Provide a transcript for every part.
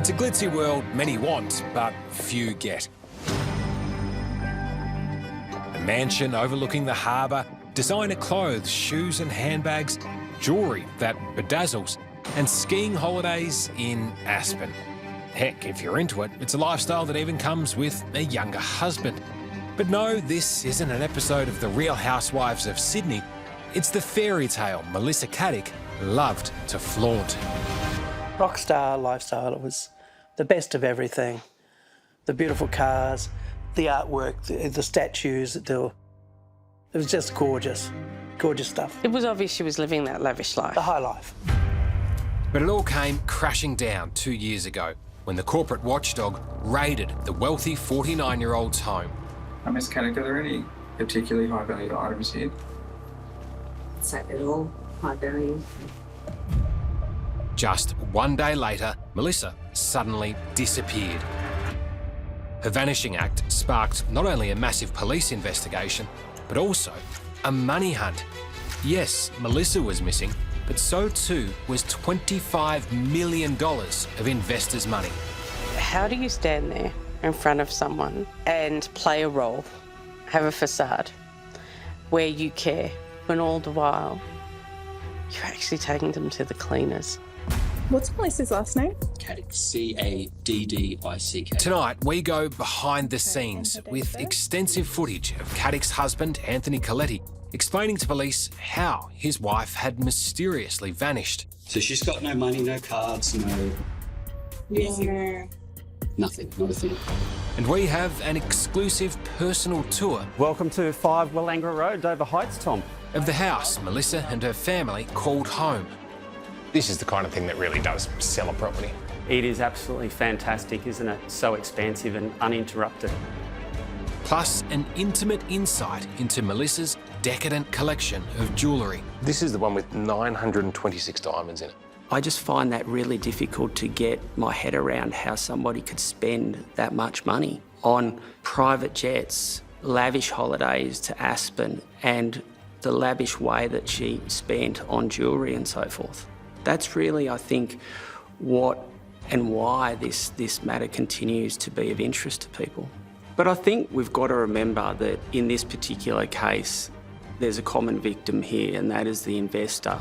It's a glitzy world many want, but few get. A mansion overlooking the harbour, designer clothes, shoes and handbags, jewellery that bedazzles, and skiing holidays in Aspen. Heck, if you're into it, it's a lifestyle that even comes with a younger husband. But no, this isn't an episode of The Real Housewives of Sydney. It's the fairy tale Melissa Caddick loved to flaunt. Rockstar lifestyle, it was the best of everything. The beautiful cars, the artwork, the statues, it was just gorgeous, gorgeous stuff. It was obvious she was living that lavish life. The high life. But it all came crashing down 2 years ago when the corporate watchdog raided the wealthy 49-year-old's home. Ms. Caddick, are there any particularly high-valued items here? So they're all high value. Just 1 day later, Melissa suddenly disappeared. Her vanishing act sparked not only a massive police investigation, but also a money hunt. Yes, Melissa was missing, but so too was $25 million of investors' money. How do you stand there in front of someone and play a role, have a facade, where you care, when all the while you're actually taking them to the cleaners? What's Melissa's last name? Caddick, C-A-D-D-I-C-K. Tonight, we go behind the scenes with extensive footage of Caddick's husband, Anthony Coletti, explaining to police how his wife had mysteriously vanished. So she's got no money, no cards, no... Nothing, not a thing. And we have an exclusive personal tour Welcome to 5 Willangra Road, Dover Heights, Tom. of the house Melissa and her family called home. This is the kind of thing that really does sell a property. It is absolutely fantastic, isn't it? So expansive and uninterrupted. Plus an intimate insight into Melissa's decadent collection of jewellery. This is the one with 926 diamonds in it. I just find that really difficult to get my head around how somebody could spend that much money on private jets, lavish holidays to Aspen, and the lavish way that she spent on jewellery and so forth. That's really, I think, what and why this matter continues to be of interest to people. But I think we've got to remember that in this particular case, there's a common victim here, and that is the investor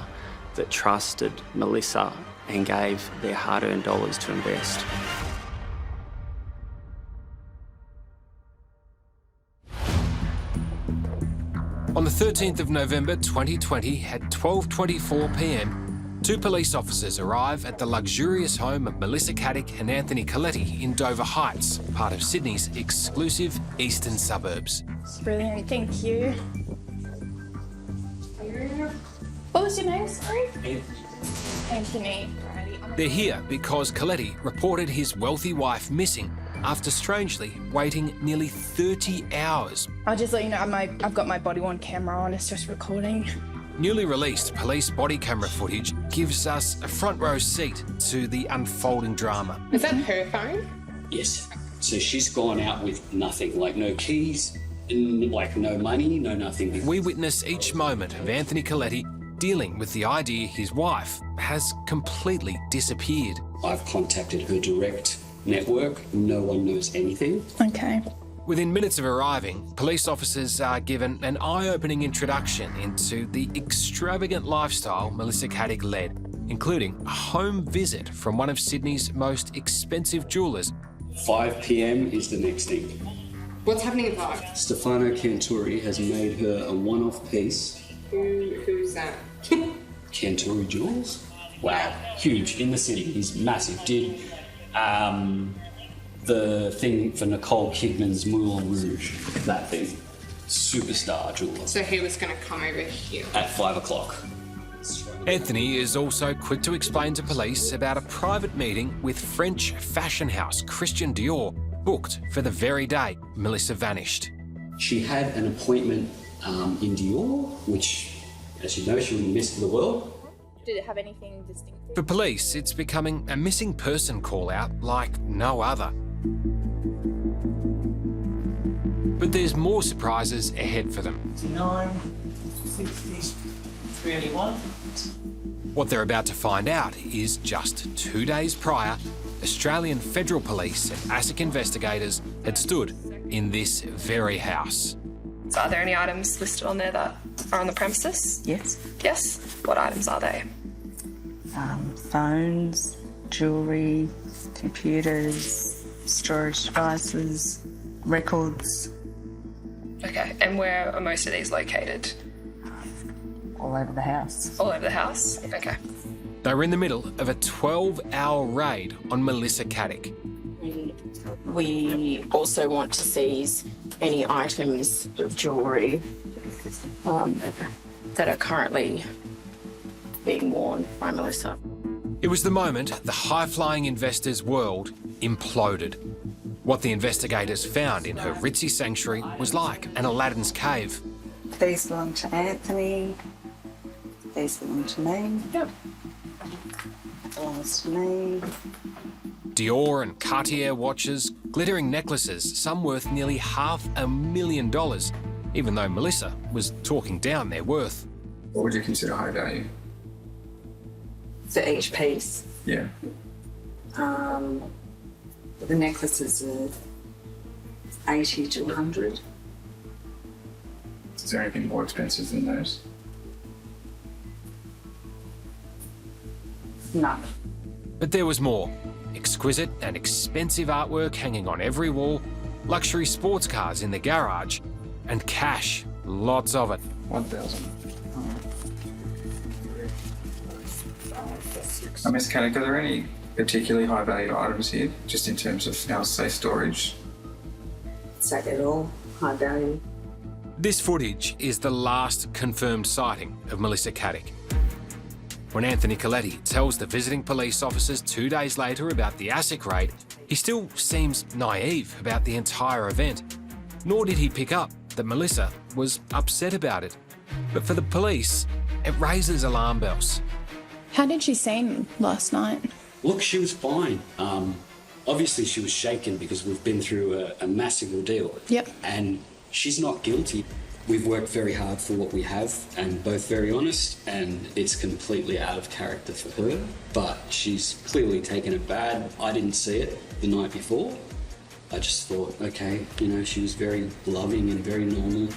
that trusted Melissa and gave their hard-earned dollars to invest. On the 13th of November 2020 at 12:24 p.m, 2 police officers arrive at the luxurious home of Melissa Caddick and Anthony Coletti in Dover Heights, part of Sydney's exclusive eastern suburbs. Brilliant, thank you. What was your name, sorry? Anthony. Alrighty. They're here because Coletti reported his wealthy wife missing after strangely waiting nearly 30 hours. I'll just let you know, I've got my body-worn camera on, it's just recording. Newly released police body camera footage gives us a front row seat to the unfolding drama. Is that her phone? Yes. So she's gone out with nothing, like no keys, like no money, no nothing. We witness each moment of Anthony Coletti dealing with the idea his wife has completely disappeared. I've contacted her direct network. No one knows anything. Okay. Within minutes of arriving, police officers are given an eye-opening introduction into the extravagant lifestyle Melissa Caddick led, including a home visit from one of Sydney's most expensive jewellers. 5 p.m. is the next thing. What's happening at 5? Stefano Canturi has made her a one-off piece. Who's that? Canturi Jewels? Wow, huge in the city. He's massive. Did the thing for Nicole Kidman's Moulin Rouge, that thing. Superstar jeweler. So he was going to come over here. At 5 o'clock. Anthony is also quick to explain to police about a private meeting with French fashion house Christian Dior, booked for the very day Melissa vanished. She had an appointment in Dior, which, as you know, she wouldn't miss for the world. Did it have anything distinctive? For police, it's becoming a missing person call-out like no other. But there's more surprises ahead for them. 9, 60, 31. What they're about to find out is just 2 days prior, Australian Federal Police and ASIC investigators had stood in this very house. So are there any items listed on there that are on the premises? Yes. Yes. What items are they? Phones, jewellery, computers, storage devices, records. Okay. And where are most of these located? All over the house. All over the house? Okay. They were in the middle of a 12-hour raid on Melissa Caddick. We also want to seize any items of jewellery that are currently being worn by Melissa. It was the moment the high-flying investor's world imploded. What the investigators found in her ritzy sanctuary was like an Aladdin's cave. These belong to Anthony. These belong to me. Yep. Belongs to me. Dior and Cartier watches, glittering necklaces, some worth nearly $500,000, even though Melissa was talking down their worth. What would you consider high value? For each piece. Yeah. The necklaces are 80 to 100. Is there anything more expensive than those? No. But there was more. Exquisite and expensive artwork hanging on every wall, luxury sports cars in the garage, and cash, lots of it. 1,000. Ms. Caddick, are there any particularly high value items here, just in terms of, say, storage? So they're all high value. This footage is the last confirmed sighting of Melissa Caddick. When Anthony Coletti tells the visiting police officers 2 days later about the ASIC raid, he still seems naive about the entire event. Nor did he pick up that Melissa was upset about it. But for the police, it raises alarm bells. How did she seem last night? Look, she was fine. Obviously, she was shaken because we've been through a massive ordeal. Yep. And she's not guilty. We've worked very hard for what we have and both very honest, and it's completely out of character for her. But she's clearly taken it bad. I didn't see it the night before. I just thought, okay, she was very loving and very normal.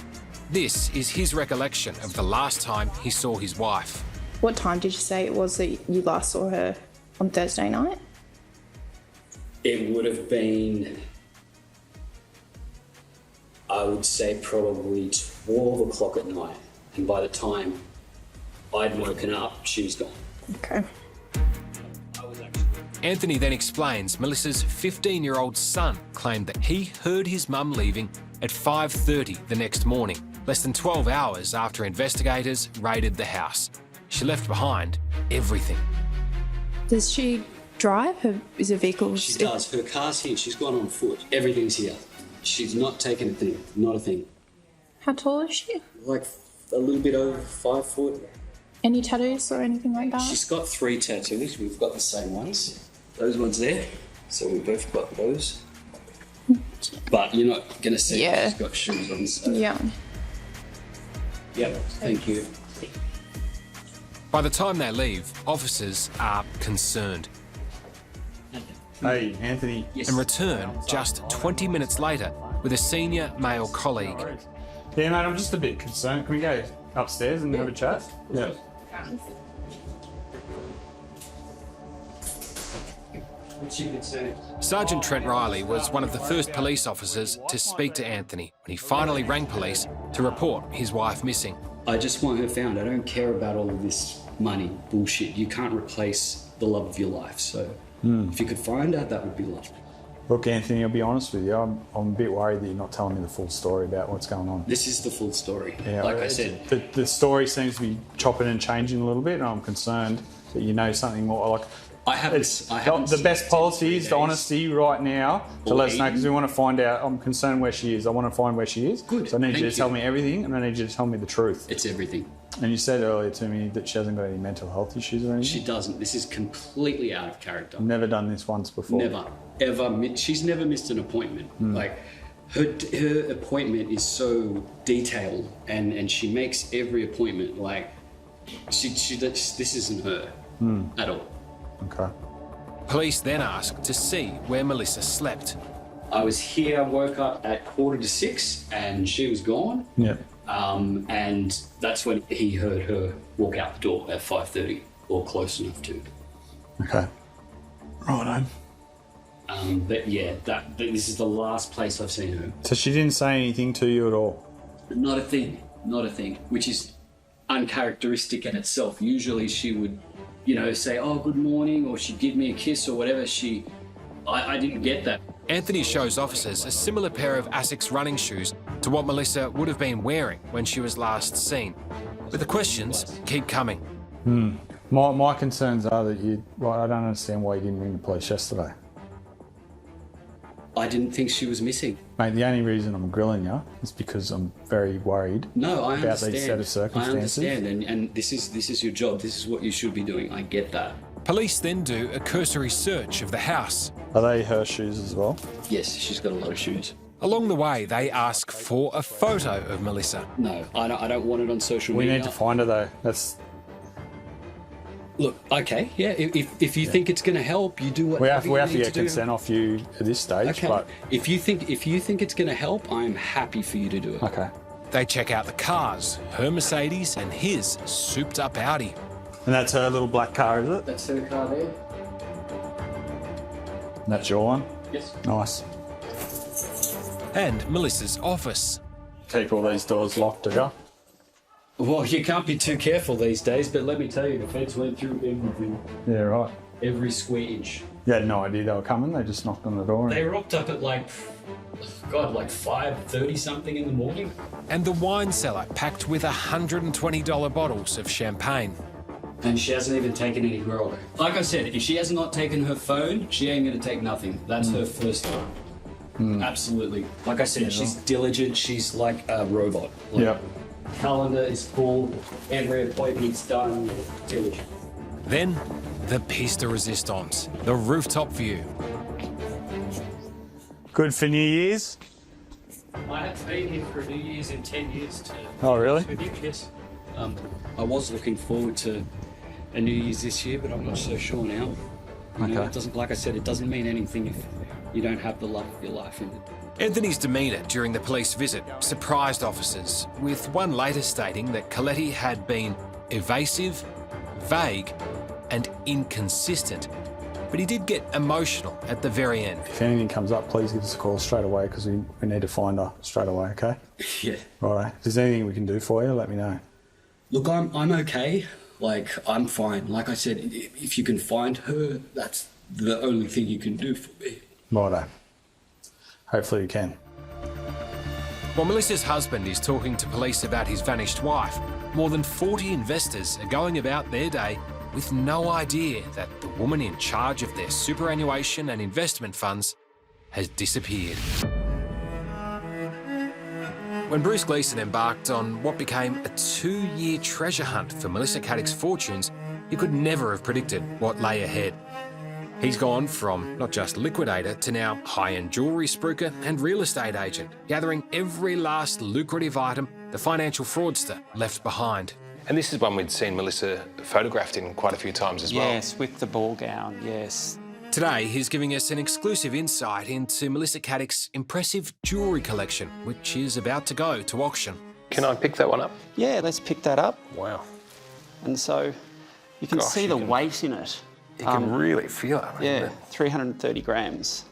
This is his recollection of the last time he saw his wife. What time did you say it was that you last saw her? On Thursday night? It would have been, I would say, probably 12 o'clock at night. And by the time I'd woken up, she was gone. Okay. Anthony then explains Melissa's 15-year-old son claimed that he heard his mum leaving at 5:30 the next morning, less than 12 hours after investigators raided the house. She left behind everything. Does she drive? Is her vehicle? She does. Her car's here. She's gone on foot. Everything's here. She's not taken a thing. Not a thing. How tall is she? Like a little bit over 5 foot. Any tattoos or anything like that? She's got 3 tattoos. We've got the same ones. Those ones there. So we both got those. But you're not going to see she's got shoes on. So. Yeah. Yep. Thank you. By the time they leave, officers are concerned. Hey, Anthony. And return just 20 minutes later with a senior male colleague. Yeah, mate, I'm just a bit concerned. Can we go upstairs and have a chat? Yeah. Sergeant Trent Riley was one of the first police officers to speak to Anthony when he finally rang police to report his wife missing. I just want her found. I don't care about all of this money bullshit. You can't replace the love of your life. So if you could find her, that would be lovely. Look, Anthony, I'll be honest with you. I'm a bit worried that you're not telling me the full story about what's going on. This is the full story. Yeah, like I said. The story seems to be chopping and changing a little bit, and I'm concerned that you know something more. Like, the best policy is the honesty right now to let us know, because we want to find out. I'm concerned where she is. I want to find where she is. Good. So I need you to tell me everything, and I need you to tell me the truth. It's everything. And you said earlier to me that she hasn't got any mental health issues or anything? She doesn't. This is completely out of character. I've never done this once before. Never. Ever. She's never missed an appointment. Like, Her appointment is so detailed, and she makes every appointment like this isn't her at all. Okay. Police then ask to see where Melissa slept. I was here, woke up at 5:45, and she was gone. Yeah. And that's when he heard her walk out the door at 5:30, or close enough to. Okay. Right. But yeah, this is the last place I've seen her. So she didn't say anything to you at all? Not a thing, which is uncharacteristic in itself. Usually she would, say, "Oh, good morning," or she'd give me a kiss or whatever. I didn't get that. Anthony shows officers a similar pair of Asics running shoes to what Melissa would have been wearing when she was last seen. But the questions keep coming. My concerns are that I don't understand why you didn't ring the police yesterday. I didn't think she was missing. Mate, the only reason I'm grilling you is because I'm very worried about these set of circumstances. I understand, and this is your job. This is what you should be doing. I get that. Police then do a cursory search of the house. Are they her shoes as well? Yes, she's got a lot of shoes. Along the way, they ask for a photo of Melissa. No, I don't want it on social media. We need to find her though. Look, okay, yeah. If you think it's going to help, you do what we have to get consent off you at this stage. Okay. But if you think it's going to help, I'm happy for you to do it. Okay. They check out the cars, her Mercedes and his souped-up Audi. And that's her little black car, is it? That's her car there. And that's your one? Yes. Nice. And Melissa's office. Keep all these doors locked, do you? Well, you can't be too careful these days, but let me tell you, the feds went through everything. Yeah, right. Every square inch. You had no idea they were coming, they just knocked on the door. They rocked up at like 5:30 something in the morning. And the wine cellar packed with $120 bottles of champagne. And she hasn't even taken any grog. Like I said, if she has not taken her phone, she ain't going to take nothing. That's her first one. Absolutely. Like I said, she's diligent. She's like a robot. Yep. Calendar is full. Every appointment's done. Diligent. Then, the piece de resistance, the rooftop view. Good for New Year's? I haven't been here for New Year's in 10 years. Oh, really? Yes. I was looking forward to a New Year's this year, but I'm not so sure now. You know, it doesn't, like I said, it doesn't mean anything if you don't have the love of your life in it. Anthony's demeanour during the police visit surprised officers, with one later stating that Coletti had been evasive, vague and inconsistent. But he did get emotional at the very end. If anything comes up, please give us a call straight away because we need to find her straight away, okay? Yeah. Right. If there's anything we can do for you, let me know. Look, I'm okay. Like, I'm fine. Like I said, if you can find her, that's the only thing you can do for me. Righto. Hopefully you can. While Melissa's husband is talking to police about his vanished wife, more than 40 investors are going about their day with no idea that the woman in charge of their superannuation and investment funds has disappeared. When Bruce Gleeson embarked on what became a 2-year treasure hunt for Melissa Caddick's fortunes, he could never have predicted what lay ahead. He's gone from not just liquidator to now high-end jewellery spruiker and real estate agent, gathering every last lucrative item the financial fraudster left behind. And this is one we'd seen Melissa photographed in quite a few times as well. Yes, with the ball gown, yes. Today, he's giving us an exclusive insight into Melissa Caddick's impressive jewellery collection, which is about to go to auction. Can I pick that one up? Yeah, let's pick that up. Wow. And so you can see the weight in it. You can really feel it. Yeah, 330 grams.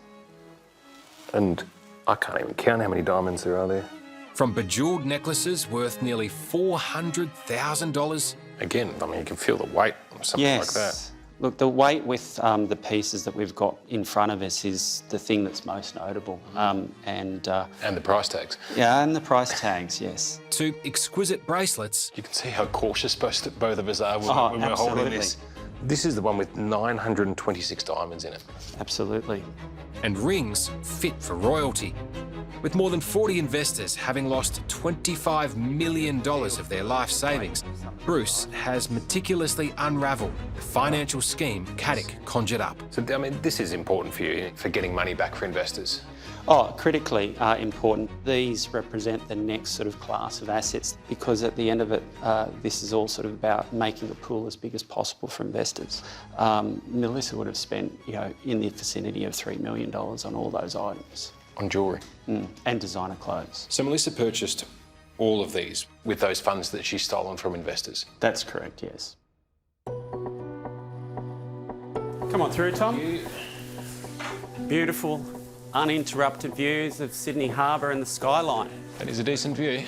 And I can't even count how many diamonds there are there. From bejewelled necklaces worth nearly $400,000. Again, I mean, you can feel the weight or something like that. Look, the weight with the pieces that we've got in front of us is the thing that's most notable. And the price tags. Yeah, and the price tags, yes. To exquisite bracelets. You can see how cautious both of us are when we're holding this. This is the one with 926 diamonds in it. Absolutely. And rings fit for royalty. With more than 40 investors having lost $25 million of their life savings, Bruce has meticulously unravelled the financial scheme Caddick conjured up. So, I mean, this is important for you, for getting money back for investors. Oh, critically important. These represent the next sort of class of assets because at the end of it, this is all sort of about making the pool as big as possible for investors. Melissa would have spent, in the vicinity of $3 million on all those items. On jewellery? And designer clothes. So Melissa purchased all of these with those funds that she's stolen from investors? That's correct, yes. Come on through, Tom. Beautiful, uninterrupted views of Sydney Harbour and the skyline. That is a decent view.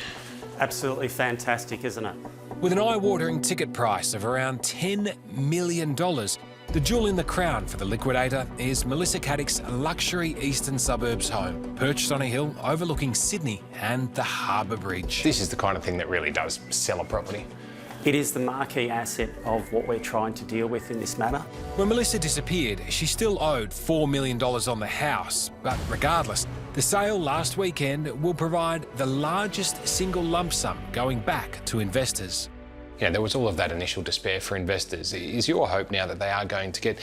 Absolutely fantastic, isn't it? With an eye-watering ticket price of around $10 million, the jewel in the crown for the liquidator is Melissa Caddick's luxury eastern suburbs home, perched on a hill overlooking Sydney and the Harbour Bridge. This is the kind of thing that really does sell a property. It is the marquee asset of what we're trying to deal with in this matter. When Melissa disappeared, she still owed $4 million on the house, but regardless, the sale last weekend will provide the largest single lump sum going back to investors. Yeah, there was all of that initial despair for investors. Is your hope now that they are going to get,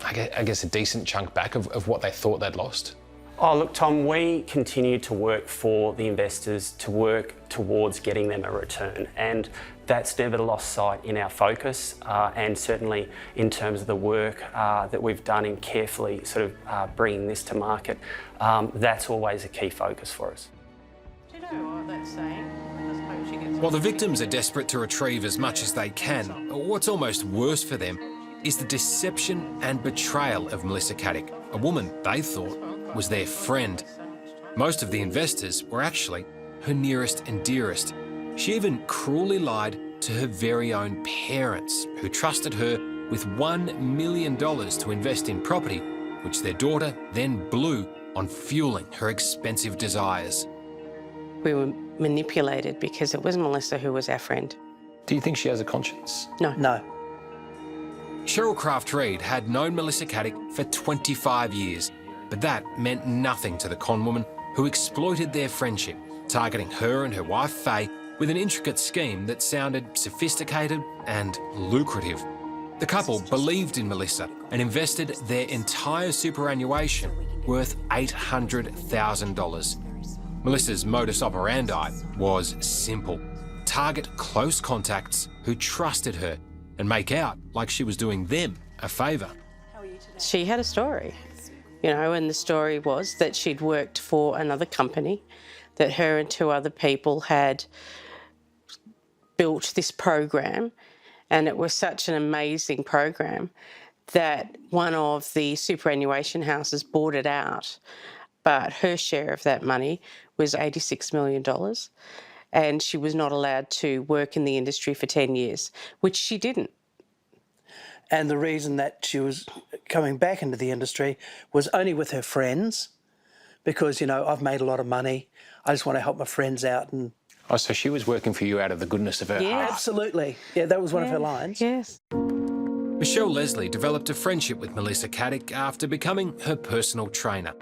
I guess, a decent chunk back of what they thought they'd lost? Oh, look, Tom, we continue to work for the investors to work towards getting them a return, and that's never lost sight in our focus, and certainly in terms of the work that we've done in carefully sort of bringing this to market. That's always a key focus for us. Do you know what that's saying? While the victims are desperate to retrieve as much as they can, what's almost worse for them is the deception and betrayal of Melissa Caddick, a woman they thought was their friend. Most of the investors were actually her nearest and dearest. She even cruelly lied to her very own parents, who trusted her with $1 million to invest in property, which their daughter then blew on fueling her expensive desires. We were manipulated because it was Melissa who was our friend. Do you think she has a conscience? No. No. Cheryl Kraft-Reid had known Melissa Caddick for 25 years, but that meant nothing to the conwoman who exploited their friendship, targeting her and her wife Faye with an intricate scheme that sounded sophisticated and lucrative. The couple believed in Melissa and invested their entire superannuation worth $800,000. Melissa's modus operandi was simple: target close contacts who trusted her and make out like she was doing them a favour. She had a story, and the story was that she'd worked for another company, that her and two other people had built this program, and it was such an amazing program that one of the superannuation houses bought it out, but her share of that money was $86 million, and she was not allowed to work in the industry for 10 years, which she didn't. And the reason that she was coming back into the industry was only with her friends, because, I've made a lot of money. I just want to help my friends out. And Oh, so she was working for you out of the goodness of her heart? Absolutely. Yeah, that was one of her lines. Yes. Michelle Leslie developed a friendship with Melissa Caddick after becoming her personal trainer.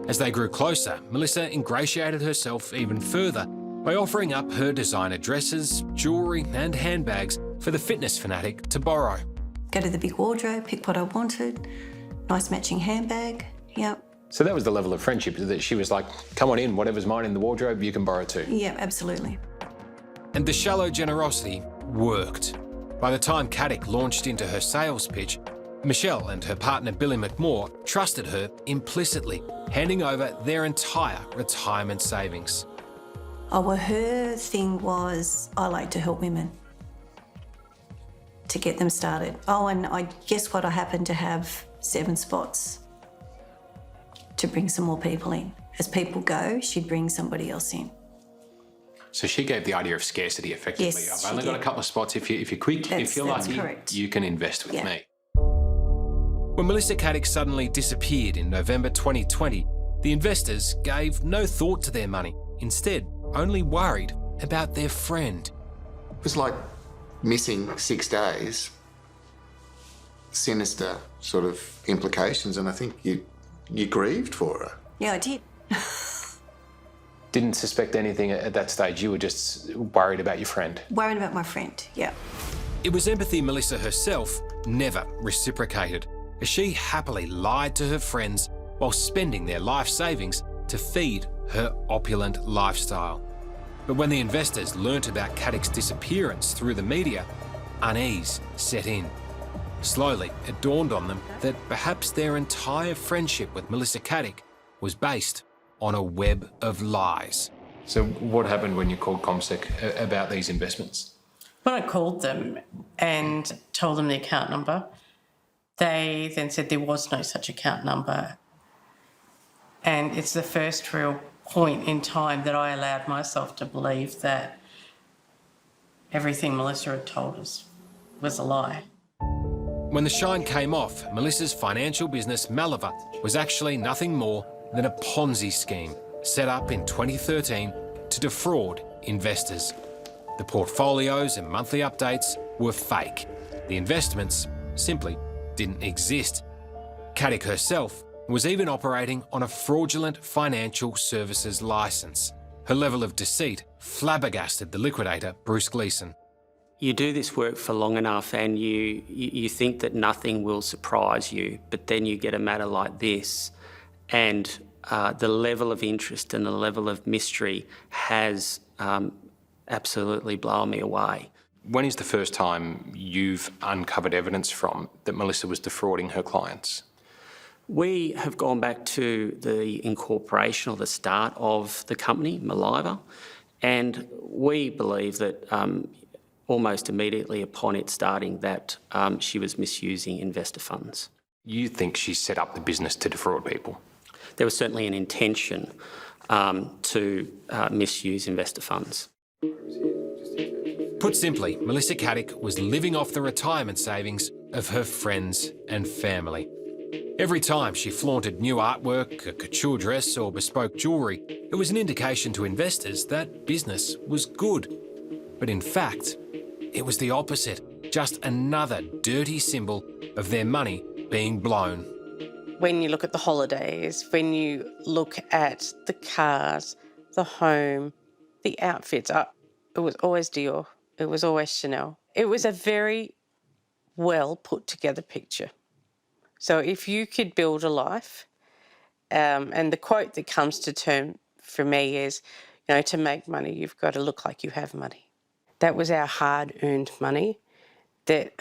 As they grew closer, Melissa ingratiated herself even further by offering up her designer dresses, jewellery and handbags for the fitness fanatic to borrow. Go to the big wardrobe, pick what I wanted, nice matching handbag, yep. So that was the level of friendship, that she was like, come on in, whatever's mine in the wardrobe, you can borrow too. Yeah, absolutely. And the shallow generosity worked. By the time Caddick launched into her sales pitch, Michelle and her partner Billy McMore trusted her implicitly, handing over their entire retirement savings. Oh, well, her thing was, I like to help women to get them started. Oh, and I guess what, I happen to have 7 spots to bring some more people in. As people go, she'd bring somebody else in. So she gave the idea of scarcity effectively. Yes, I've only got a couple of spots. If you're quick, if you're lucky, correct. You can invest with me. When Melissa Caddick suddenly disappeared in November 2020, the investors gave no thought to their money, instead only worried about their friend. It was like missing 6 days, sinister sort of implications, and I think you grieved for her. Yeah, I did. Didn't suspect anything at that stage. You were just worried about your friend. Worried about my friend, yeah. It was empathy Melissa herself never reciprocated, as she happily lied to her friends while spending their life savings to feed her opulent lifestyle. But when the investors learnt about Caddick's disappearance through the media, unease set in. Slowly, it dawned on them that perhaps their entire friendship with Melissa Caddick was based on a web of lies. So what happened when you called ComSec about these investments? When I called them and told them the account number, they then said there was no such account number. And it's the first real point in time that I allowed myself to believe that everything Melissa had told us was a lie. When the shine came off, Melissa's financial business, Malava, was actually nothing more than a Ponzi scheme set up in 2013 to defraud investors. The portfolios and monthly updates were fake. The investments simply didn't exist. Caddick herself was even operating on a fraudulent financial services licence. Her level of deceit flabbergasted the liquidator, Bruce Gleeson. You do this work for long enough and you think that nothing will surprise you, but then you get a matter like this and the level of interest and the level of mystery has absolutely blown me away. When is the first time you've uncovered evidence from that Melissa was defrauding her clients? We have gone back to the incorporation or the start of the company, Malava, and we believe that almost immediately upon it starting that she was misusing investor funds. You think she set up the business to defraud people? There was certainly an intention to misuse investor funds. Put simply, Melissa Caddick was living off the retirement savings of her friends and family. Every time she flaunted new artwork, a couture dress or bespoke jewellery, it was an indication to investors that business was good. But in fact, it was the opposite, just another dirty symbol of their money being blown. When you look at the holidays, when you look at the cars, the home, the outfits, it was always Dior, it was always Chanel. It was a very well put together picture. So if you could build a life, and the quote that comes to term for me is, you know, to make money, you've got to look like you have money. That was our hard-earned money that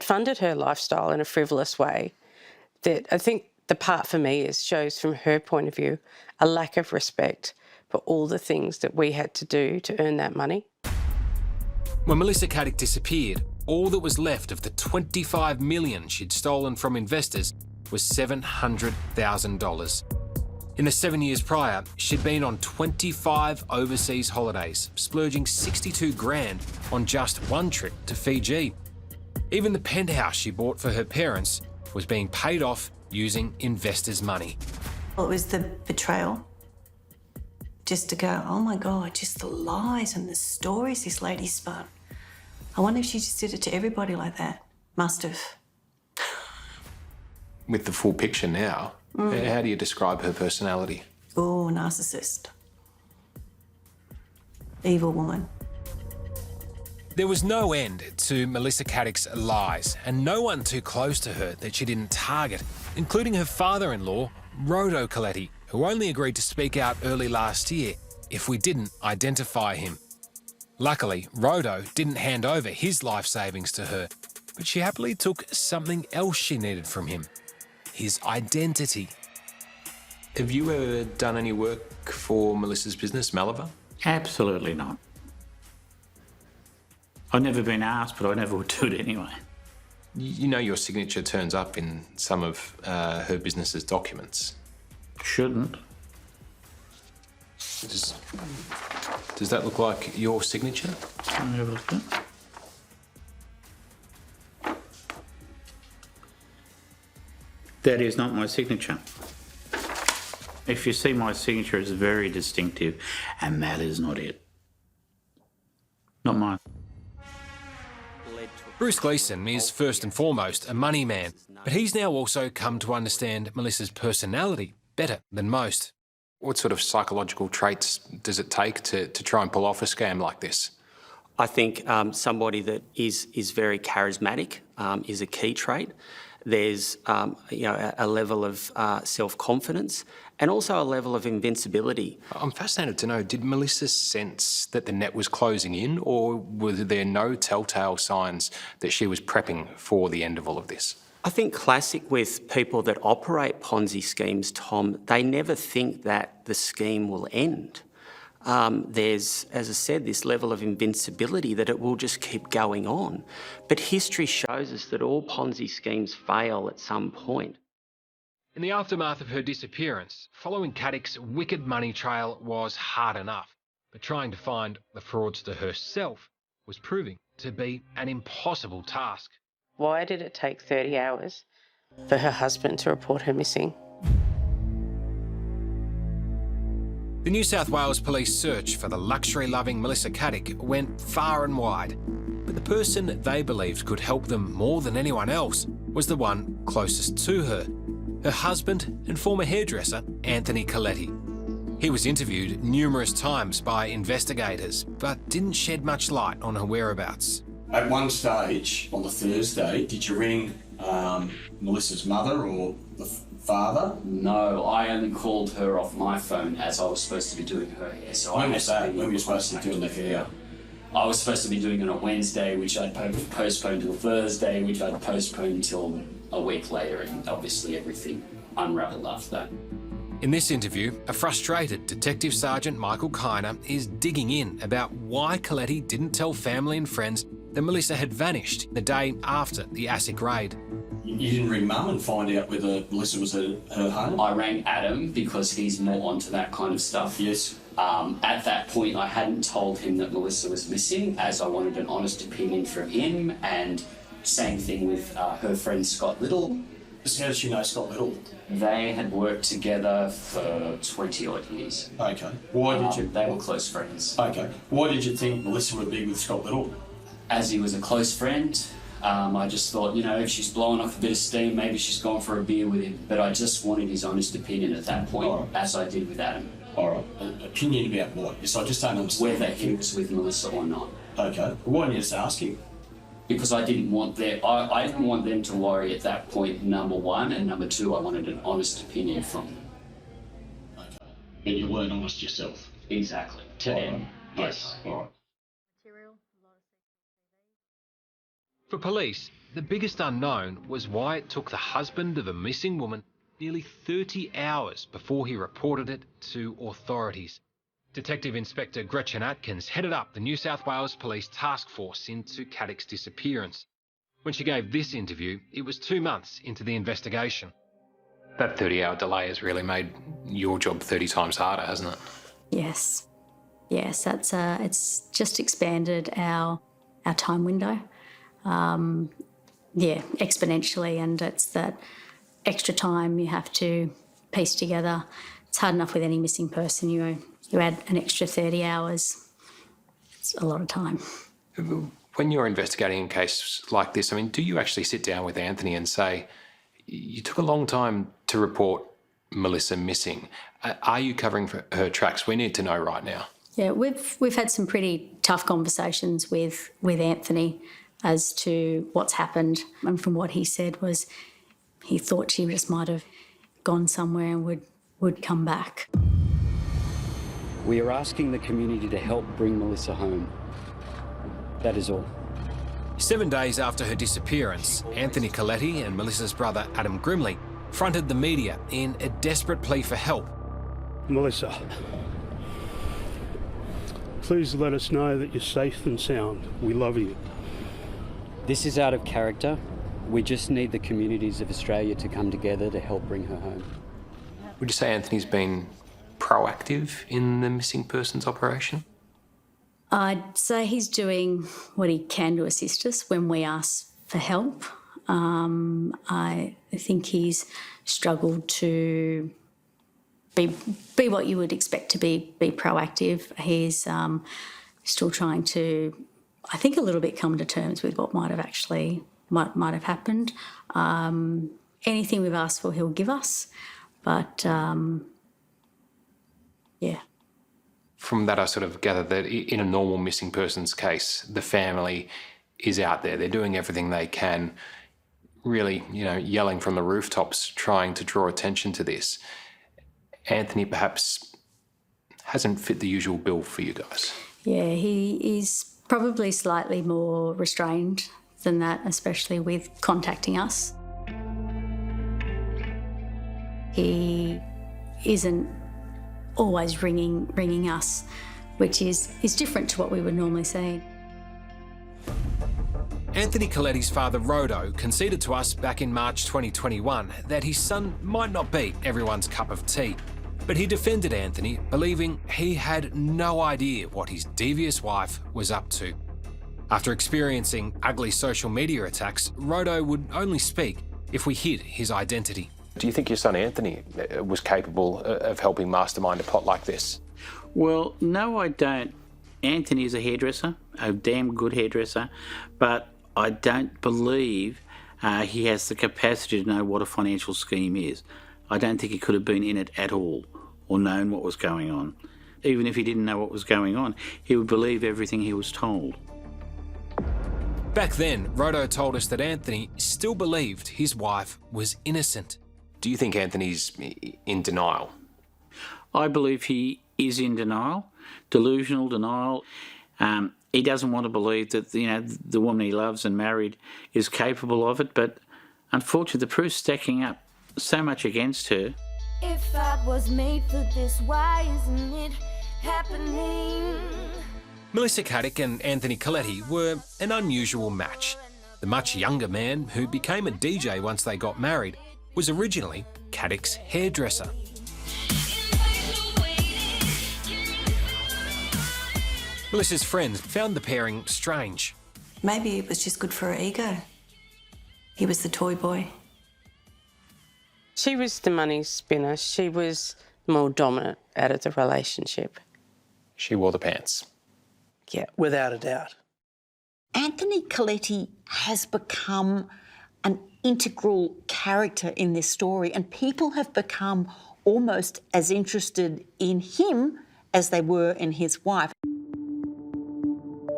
funded her lifestyle in a frivolous way. That I think the part for me shows from her point of view a lack of respect for all the things that we had to do to earn that money. When Melissa Caddick disappeared, all that was left of the $25 million she'd stolen from investors was $700,000. In the 7 years prior, she'd been on 25 overseas holidays, splurging $62,000 on just one trip to Fiji. Even the penthouse she bought for her parents was being paid off using investors' money. Well, it was the betrayal. Just to go, oh my God, just the lies and the stories this lady spun. I wonder if she just did it to everybody like that. Must have. With the full picture now, how do you describe her personality? Oh, narcissist. Evil woman. There was no end to Melissa Caddick's lies, and no one too close to her that she didn't target, including her father-in-law, Rodo Coletti, who only agreed to speak out early last year if we didn't identify him. Luckily, Rodo didn't hand over his life savings to her, but she happily took something else she needed from him: his identity. Have you ever done any work for Melissa's business, Malava? Absolutely not. I've never been asked, but I never would do it anyway. You know your signature turns up in some of her business's documents. Shouldn't. Does that look like your signature? Let me have a look at it. That is not my signature. If you see my signature, it's very distinctive, and that is not it. Not mine. Bruce Gleeson is first and foremost a money man, but he's now also come to understand Melissa's personality better than most. What sort of psychological traits does it take to try and pull off a scam like this? I think somebody that is very charismatic is a key trait. There's a level of self-confidence and also a level of invincibility. I'm fascinated to know, did Melissa sense that the net was closing in, or were there no telltale signs that she was prepping for the end of all of this? I think classic with people that operate Ponzi schemes, Tom, they never think that the scheme will end. There's, as I said, this level of invincibility that it will just keep going on. But history shows us that all Ponzi schemes fail at some point. In the aftermath of her disappearance, following Caddick's wicked money trail was hard enough, but trying to find the fraudster herself was proving to be an impossible task. Why did it take 30 hours for her husband to report her missing? The New South Wales Police search for the luxury-loving Melissa Caddick went far and wide, but the person they believed could help them more than anyone else was the one closest to her husband and former hairdresser, Anthony Coletti. He was interviewed numerous times by investigators, but didn't shed much light on her whereabouts. At one stage, on the Thursday, did you ring Melissa's mother or the father? No, I only called her off my phone as I was supposed to be doing her hair. So when was that? When were you supposed to be doing the hair? I was supposed to be doing it on a Wednesday, which I'd postponed till Thursday, which I'd postponed until a week later, and obviously everything unravelled after that. In this interview, a frustrated Detective Sergeant Michael Kiner is digging in about why Coletti didn't tell family and friends that Melissa had vanished the day after the ASIC raid. You didn't ring Mum and find out whether Melissa was at her home? I rang Adam because he's more onto that kind of stuff. Yes. At that point, I hadn't told him that Melissa was missing, as I wanted an honest opinion from him, and same thing with her friend Scott Little. So how does she know Scott Little? They had worked together for 20 odd years. Okay. Why did you? They were close friends. Okay. Why did you think Melissa would be with Scott Little? As he was a close friend, I just thought, if she's blowing off a bit of steam, maybe she's gone for a beer with him. But I just wanted his honest opinion at that point, as I did with Adam. All right. Opinion about what? Yes, I just don't understand. Whether he was with Melissa or not. Okay. Why didn't you just ask him? Because I didn't want I didn't want them to worry at that point, number one, and number two, I wanted an honest opinion from them. Okay. And you weren't honest yourself? Exactly. To them. Yes. All right. For police, the biggest unknown was why it took the husband of a missing woman nearly 30 hours before he reported it to authorities. Detective Inspector Gretchen Atkins headed up the New South Wales Police Task Force into Caddick's disappearance. When she gave this interview, it was 2 months into the investigation. That 30-hour delay has really made your job 30 times harder, hasn't it? Yes. Yes, that's it's just expanded our time window. Exponentially, and it's that extra time you have to piece together. It's hard enough with any missing person. You add an extra 30 hours. It's a lot of time. When you're investigating a case like this, do you actually sit down with Anthony and say, you took a long time to report Melissa missing. Are you covering for her tracks? We need to know right now. Yeah, we've had some pretty tough conversations with Anthony as to what's happened, and from what he said was he thought she just might have gone somewhere and would come back. We are asking the community to help bring Melissa home. That is all. 7 days after her disappearance, Anthony Coletti and Melissa's brother Adam Grimley fronted the media in a desperate plea for help. Melissa, please let us know that you're safe and sound. We love you. This is out of character. We just need the communities of Australia to come together to help bring her home. Would you say Anthony's been proactive in the missing persons operation? I'd say he's doing what he can to assist us when we ask for help. I think he's struggled to be what you would expect to be proactive. He's still trying to, I think, a little bit come to terms with what might have happened. Anything we've asked for, he'll give us, but yeah. From that, I sort of gather that in a normal missing persons case, the family is out there. They're doing everything they can, really, yelling from the rooftops, trying to draw attention to this. Anthony perhaps hasn't fit the usual bill for you guys. Yeah, he is probably slightly more restrained than that, especially with contacting us. He isn't always ringing us, which is different to what we would normally see. Anthony Coletti's father, Rodo, conceded to us back in March 2021 that his son might not be everyone's cup of tea, but he defended Anthony, believing he had no idea what his devious wife was up to. After experiencing ugly social media attacks, Rodo would only speak if we hid his identity. Do you think your son Anthony was capable of helping mastermind a plot like this? Well, no, I don't. Anthony is a hairdresser, a damn good hairdresser, but I don't believe he has the capacity to know what a financial scheme is. I don't think he could have been in it at all or known what was going on. Even if he didn't know what was going on, he would believe everything he was told. Back then, Rodo told us that Anthony still believed his wife was innocent. Do you think Anthony's in denial? I believe he is in denial, delusional denial. He doesn't want to believe that the woman he loves and married is capable of it, but unfortunately the proof's stacking up so much against her. If I was made for this, why isn't it happening? Melissa Caddick and Anthony Coletti were an unusual match. The much younger man, who became a DJ once they got married, was originally Caddick's hairdresser. Melissa's friends found the pairing strange. Maybe it was just good for her ego. He was the toy boy. She was the money spinner. She was more dominant out of the relationship. She wore the pants. Yeah. Without a doubt. Anthony Coletti has become an integral character in this story, and people have become almost as interested in him as they were in his wife.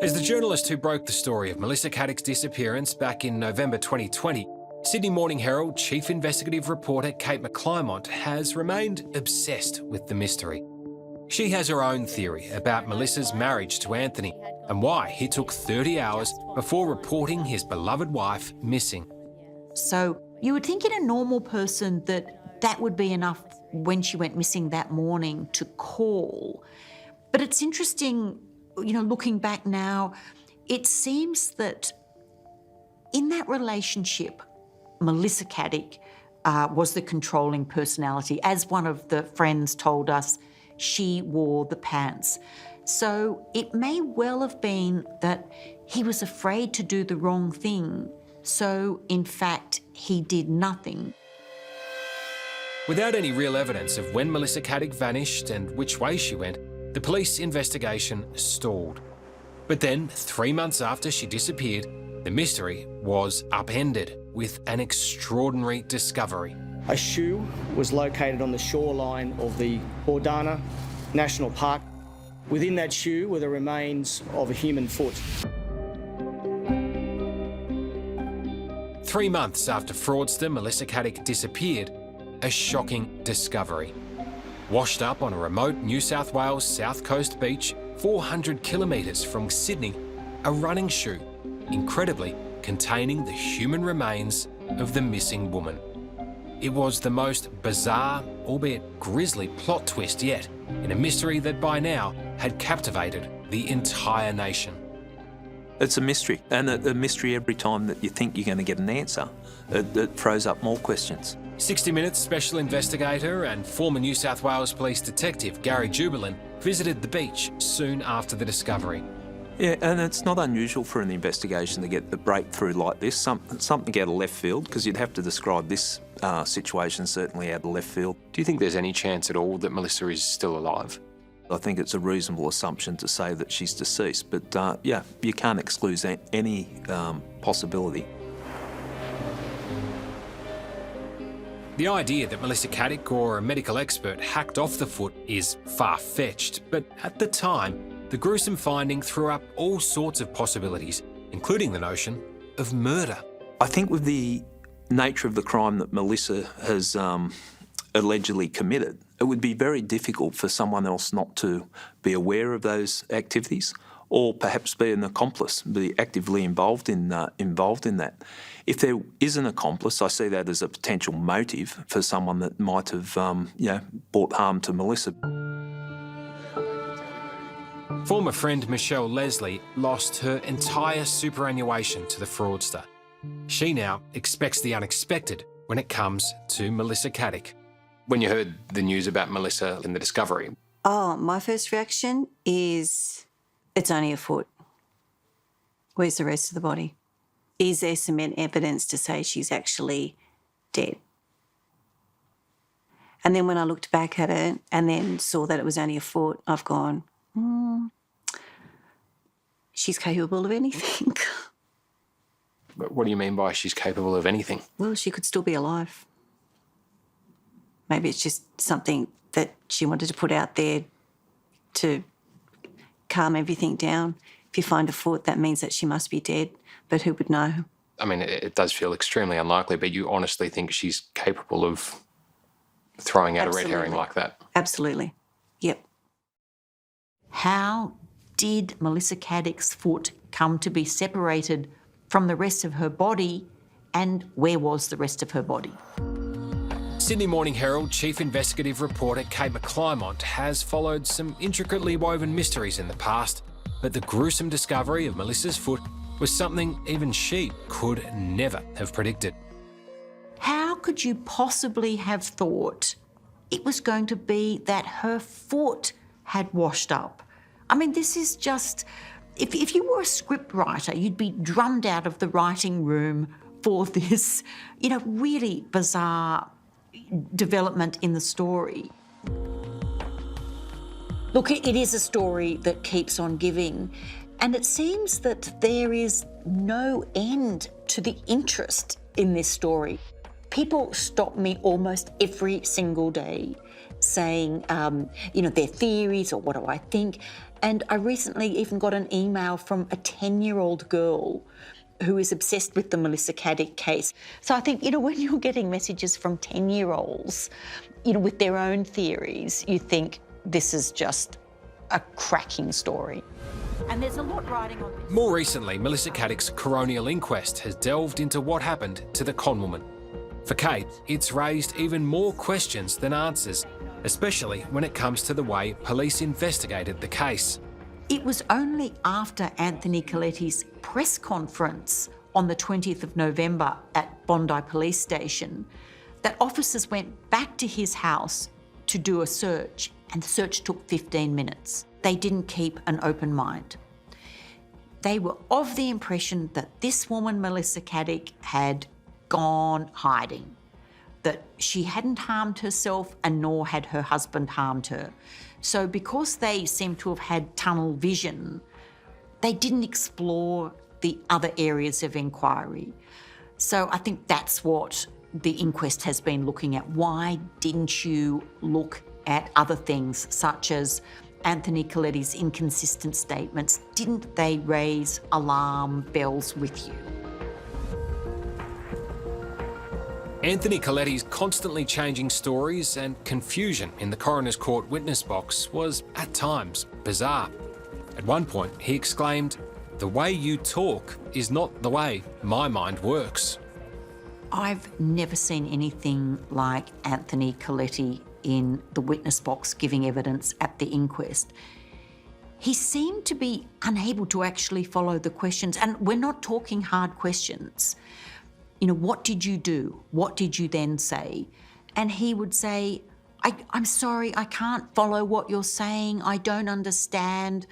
As the journalist who broke the story of Melissa Caddick's disappearance back in November 2020, Sydney Morning Herald chief investigative reporter Kate McClymont has remained obsessed with the mystery. She has her own theory about Melissa's marriage to Anthony and why he took 30 hours before reporting his beloved wife missing. So you would think in a normal person that would be enough when she went missing that morning to call. But it's interesting, looking back now, it seems that in that relationship, Melissa Caddick was the controlling personality. As one of the friends told us, she wore the pants. So it may well have been that he was afraid to do the wrong thing. So, in fact, he did nothing. Without any real evidence of when Melissa Caddick vanished and which way she went, the police investigation stalled. But then, 3 months after she disappeared, the mystery was upended with an extraordinary discovery. A shoe was located on the shoreline of the Bordana National Park. Within that shoe were the remains of a human foot. 3 months after fraudster Melissa Caddick disappeared, a shocking discovery. Washed up on a remote New South Wales South Coast beach, 400 kilometres from Sydney, a running shoe, incredibly containing the human remains of the missing woman. It was the most bizarre, albeit grisly plot twist yet, in a mystery that by now had captivated the entire nation. It's a mystery, and a mystery every time that you think you're going to get an answer. It throws up more questions. 60 Minutes special investigator and former New South Wales Police detective Gary Jubelin visited the beach soon after the discovery. Yeah, and it's not unusual for an investigation to get the breakthrough like this, something out of left field, because you'd have to describe this situation certainly out of left field. Do you think there's any chance at all that Melissa is still alive? I think it's a reasonable assumption to say that she's deceased, but yeah, you can't exclude any possibility. The idea that Melissa Caddick or a medical expert hacked off the foot is far-fetched, but at the time, the gruesome finding threw up all sorts of possibilities, including the notion of murder. I think with the nature of the crime that Melissa has allegedly committed, it would be very difficult for someone else not to be aware of those activities, or perhaps be an accomplice, be actively involved in that. If there is an accomplice, I see that as a potential motive for someone that might have, brought harm to Melissa. Former friend Michelle Leslie lost her entire superannuation to the fraudster. She now expects the unexpected when it comes to Melissa Caddick. When you heard the news about Melissa and the discovery? Oh, my first reaction is it's only a foot. Where's the rest of the body? Is there cement evidence to say she's actually dead? And then when I looked back at it and then saw that it was only a foot, I've gone, she's capable of anything. But what do you mean by she's capable of anything? Well, she could still be alive. Maybe it's just something that she wanted to put out there to calm everything down. If you find a foot, that means that she must be dead, but who would know? I mean, it does feel extremely unlikely, but you honestly think she's capable of throwing out a red herring like that? Absolutely. Yep. How did Melissa Caddick's foot come to be separated from the rest of her body, and where was the rest of her body? Sydney Morning Herald Chief Investigative Reporter Kate McClymont has followed some intricately woven mysteries in the past, but the gruesome discovery of Melissa's foot was something even she could never have predicted. How could you possibly have thought it was going to be that her foot had washed up? I mean, this is just... If you were a script writer, you'd be drummed out of the writing room for this, really bizarre development in the story. Look, it is a story that keeps on giving, and it seems that there is no end to the interest in this story. People stop me almost every single day saying, their theories or what do I think. And I recently even got an email from a 10-year-old girl who is obsessed with the Melissa Caddick case. So I think, when you're getting messages from 10-year-olds, with their own theories, you think this is just a cracking story. And there's a lot riding on this. More recently, Melissa Caddick's Coronial inquest has delved into what happened to the conwoman. For Kate, it's raised even more questions than answers, especially when it comes to the way police investigated the case. It was only after Anthony Coletti's press conference on the 20th of November at Bondi Police Station that officers went back to his house to do a search, and the search took 15 minutes. They didn't keep an open mind. They were of the impression that this woman, Melissa Caddick, had gone hiding, that she hadn't harmed herself and nor had her husband harmed her. So because they seem to have had tunnel vision, they didn't explore the other areas of inquiry. So I think that's what the inquest has been looking at. Why didn't you look at other things such as Anthony Coletti's inconsistent statements? Didn't they raise alarm bells with you? Anthony Coletti's constantly changing stories and confusion in the coroner's court witness box was, at times, bizarre. At one point, he exclaimed, "The way you talk is not the way my mind works." I've never seen anything like Anthony Coletti in the witness box giving evidence at the inquest. He seemed to be unable to actually follow the questions, and we're not talking hard questions. What did you do? What did you then say? And he would say, I'm sorry, I can't follow what you're saying. I don't understand.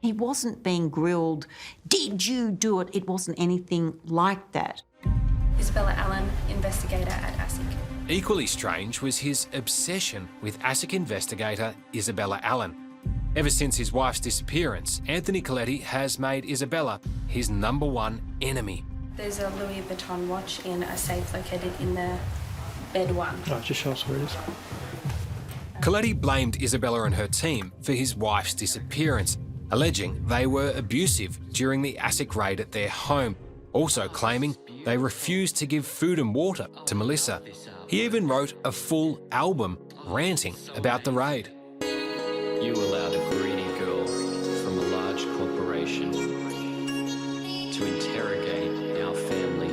He wasn't being grilled. Did you do it? It wasn't anything like that. Isabella Allen, investigator at ASIC. Equally strange was his obsession with ASIC investigator Isabella Allen. Ever since his wife's disappearance, Anthony Coletti has made Isabella his #1 enemy. There's a Louis Vuitton watch in a safe located in the bed one. Oh, just show us where it is. Coletti blamed Isabella and her team for his wife's disappearance, alleging they were abusive during the ASIC raid at their home, also claiming they refused to give food and water to Melissa. He even wrote a full album ranting about the raid. You allowed a greedy girl from a large corporation to interrogate our family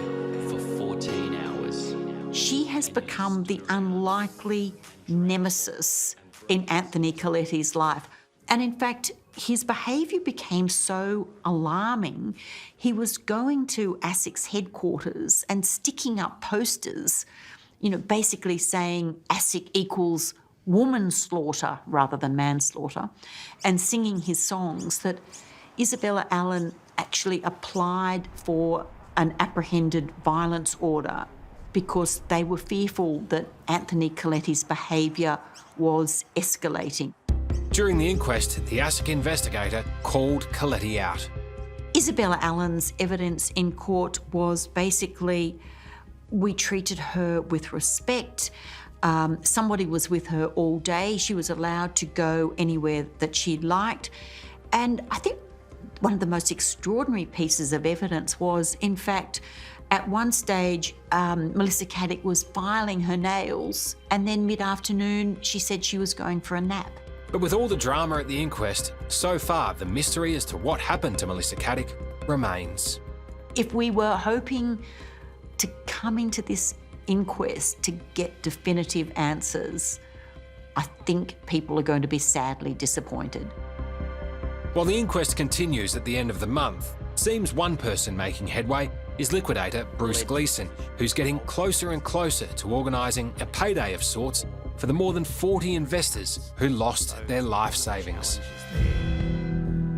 for 14 hours. She has become the unlikely nemesis in Anthony Coletti's life. And in fact, his behaviour became so alarming, he was going to ASIC's headquarters and sticking up posters, basically saying ASIC equals woman slaughter rather than manslaughter, and singing his songs, that Isabella Allen actually applied for an apprehended violence order because they were fearful that Anthony Coletti's behaviour was escalating. During the inquest, the ASIC investigator called Coletti out. Isabella Allen's evidence in court was basically, we treated her with respect. Somebody was with her all day. She was allowed to go anywhere that she liked. And I think one of the most extraordinary pieces of evidence was, in fact, at one stage, Melissa Caddick was filing her nails, and then mid-afternoon, she said she was going for a nap. But with all the drama at the inquest, so far the mystery as to what happened to Melissa Caddick remains. If we were hoping to come into this inquest to get definitive answers, I think people are going to be sadly disappointed. While the inquest continues at the end of the month, seems one person making headway is liquidator Bruce Gleeson, who's getting closer and closer to organising a payday of sorts for the more than 40 investors who lost their life savings.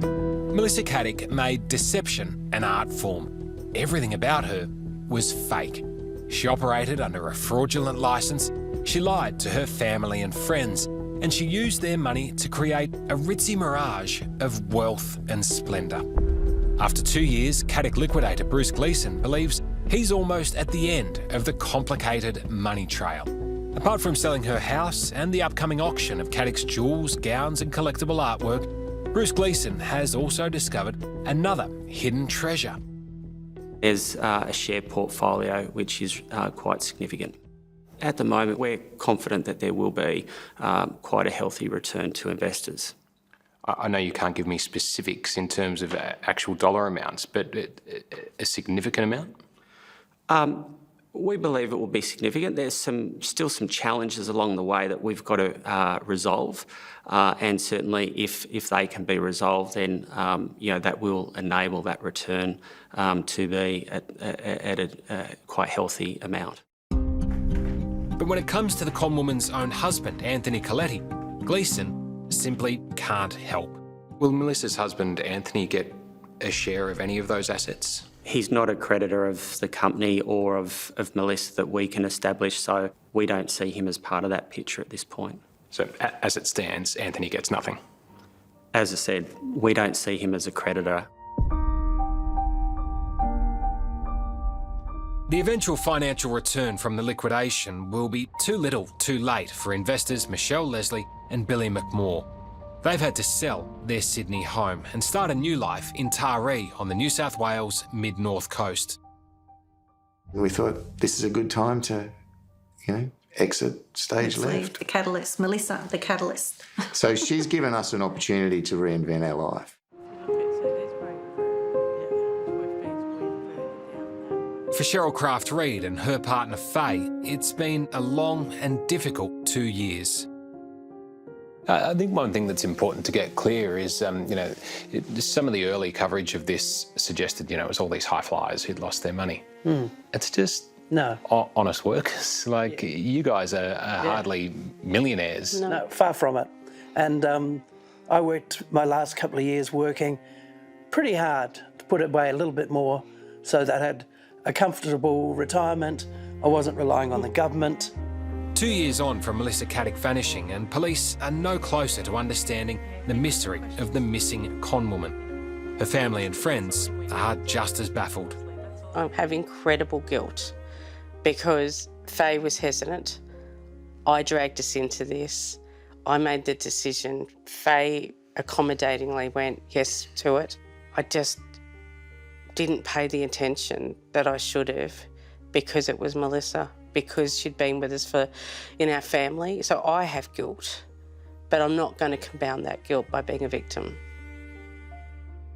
Melissa Caddick made deception an art form. Everything about her was fake. She operated under a fraudulent licence, she lied to her family and friends, and she used their money to create a ritzy mirage of wealth and splendour. After 2 years, Caddick liquidator Bruce Gleeson believes he's almost at the end of the complicated money trail. Apart from selling her house and the upcoming auction of Caddick's jewels, gowns and collectible artwork, Bruce Gleeson has also discovered another hidden treasure. There's a share portfolio which is quite significant. At the moment, we're confident that there will be quite a healthy return to investors. I know you can't give me specifics in terms of actual dollar amounts, but a significant amount? We believe it will be significant. There's still some challenges along the way that we've got to resolve, and certainly if they can be resolved, then that will enable that return to be at a quite healthy amount. But when it comes to the conwoman's own husband, Anthony Coletti, Gleeson simply can't help. Will Melissa's husband, Anthony, get a share of any of those assets? He's not a creditor of the company or of Melissa that we can establish, so we don't see him as part of that picture at this point. So as it stands, Anthony gets nothing? As I said, we don't see him as a creditor. The eventual financial return from the liquidation will be too little, too late for investors Michelle Leslie and Billy McMore. They've had to sell their Sydney home and start a new life in Taree on the New South Wales mid-north coast. We thought this is a good time to, exit stage left. The catalyst, Melissa, the catalyst. So she's given us an opportunity to reinvent our life. For Cheryl Kraft-Reid and her partner Faye, it's been a long and difficult 2 years. I think one thing that's important to get clear is, some of the early coverage of this suggested, it was all these high flyers who'd lost their money. It's just honest workers. You guys are hardly millionaires. No, far from it. And I worked my last couple of years working pretty hard to put away a little bit more so that I had a comfortable retirement. I wasn't relying on the government. 2 years on from Melissa Caddick vanishing, and police are no closer to understanding the mystery of the missing conwoman. Her family and friends are just as baffled. I have incredible guilt because Faye was hesitant. I dragged us into this. I made the decision. Faye accommodatingly went yes to it. I just didn't pay the attention that I should have because it was Melissa, because she'd been with us in our family. So I have guilt, but I'm not going to compound that guilt by being a victim.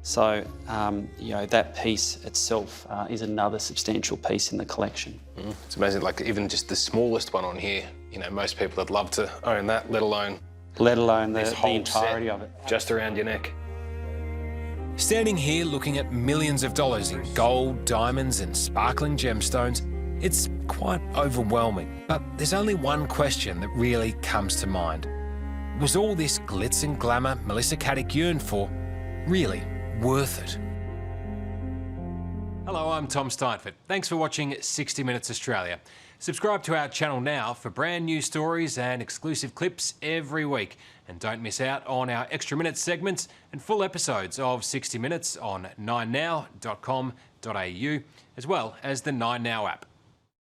So, that piece itself is another substantial piece in the collection. It's amazing, like even just the smallest one on here, most people would love to own that, let alone the entirety of it. Just around your neck. Standing here looking at millions of dollars in gold, diamonds and sparkling gemstones, it's quite overwhelming. But there's only one question that really comes to mind. Was all this glitz and glamour Melissa Caddick yearned for really worth it? Hello, I'm Tom Steinfort. Thanks for watching 60 Minutes Australia. Subscribe to our channel now for brand new stories and exclusive clips every week. And don't miss out on our Extra Minutes segments and full episodes of 60 Minutes on 9now.com.au, as well as the 9Now app.